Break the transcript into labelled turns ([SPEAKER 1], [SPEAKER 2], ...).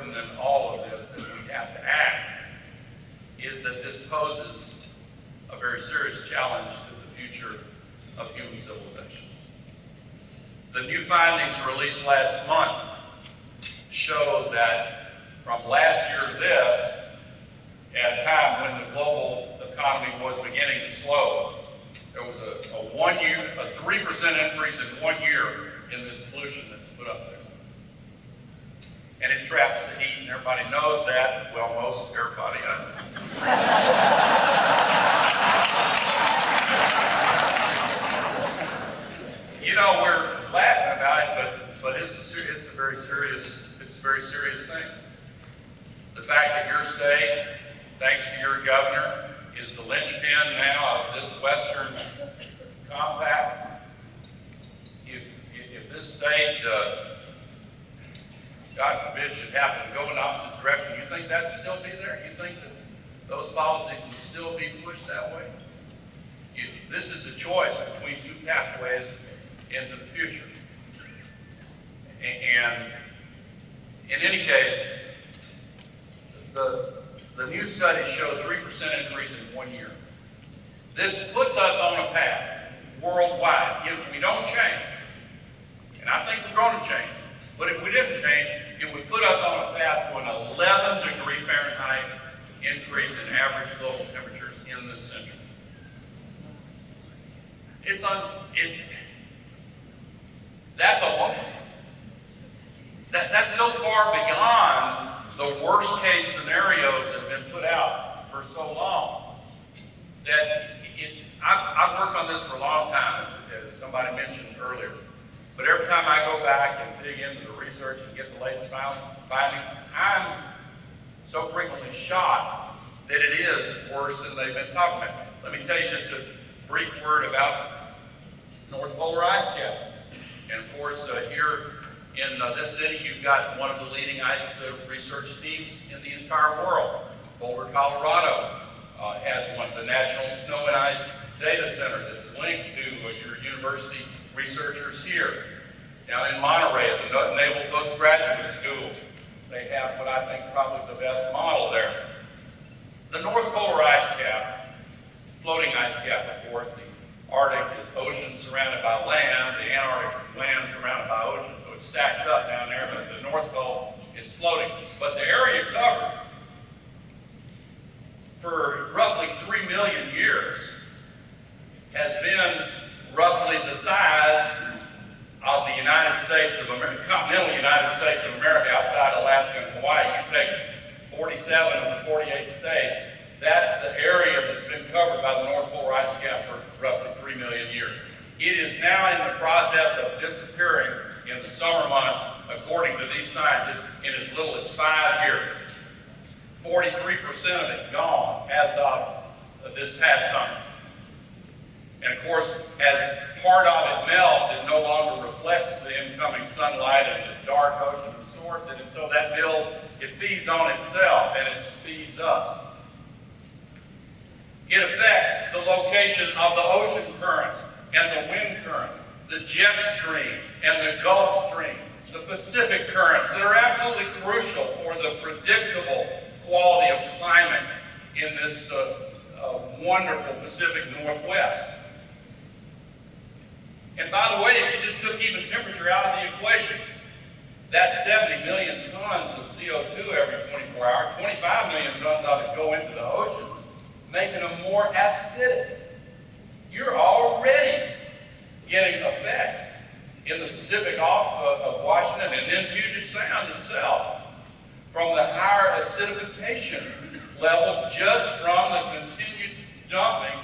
[SPEAKER 1] important than all of this that we have to act is that this poses a very serious challenge to the future of human civilization. The new findings released last month show that from last year to this, at a time when the global economy was beginning to slow, there was a 3% increase in 1 year in this pollution that's put up there. And it traps the heat, and everybody knows that. Well, most everybody. You know, we're laughing about it, but it's a very serious thing. The fact that your state, thanks to your governor, is the linchpin now of this Western compact. If this state, God forbid, should happen to go in the opposite direction, you think that would still be there? You think that those policies would still be pushed that way? This is a choice between two pathways into the future. And in any case, the new studies show 3% increase in 1 year. This puts us on a path worldwide. If we don't change, and I think we're going to change, but if we didn't change, it would put us on a path to an 11-degree Fahrenheit increase in average global temperatures in this century. That's so far beyond the worst case scenarios that have been put out for so long that I've worked on this for a long time, as somebody mentioned earlier. But every time I go back and dig into the research and get the latest findings, I'm so frequently shocked that it is worse than they've been talking about. Let me tell you just a brief word about North Polar ice cap. And of course, here in this city, you've got one of the leading ice research teams in the entire world. Boulder, Colorado has one, the National Snow and Ice Data Center that's linked to your university researchers here. Down in Monterey at the Naval Postgraduate School, they have what I think is probably the best model there. The North Polar ice cap, floating ice cap, of course, the Arctic is ocean surrounded by land, the Antarctic is land surrounded by ocean, so it stacks up down there, but the North Pole is floating. But the area covered for roughly 3 million years has been roughly the size of the United States of America, continental United States of America outside Alaska and Hawaii. You take 47 of the 48 states, that's the area that's been covered by the North Polar ice cap for roughly 3 million years. It is now in the process of disappearing in the summer months, according to these scientists, in as little as 5 years. 43% of it gone as of this past summer. And of course, as part of it melts, it no longer reflects the incoming sunlight and the dark ocean absorbs it, and so that it feeds on itself and it speeds up. It affects the location of the ocean currents and the wind currents, the jet stream and the Gulf Stream, the Pacific currents that are absolutely crucial for the predictable quality of climate in this wonderful Pacific Northwest. And by the way, if you just took even temperature out of the equation, that's 70 million tons of CO2 every 24 hours. 25 million tons of it go into the oceans, making them more acidic. You're already getting effects in the Pacific off of Washington and in Puget Sound itself from the higher acidification levels just from the continued dumping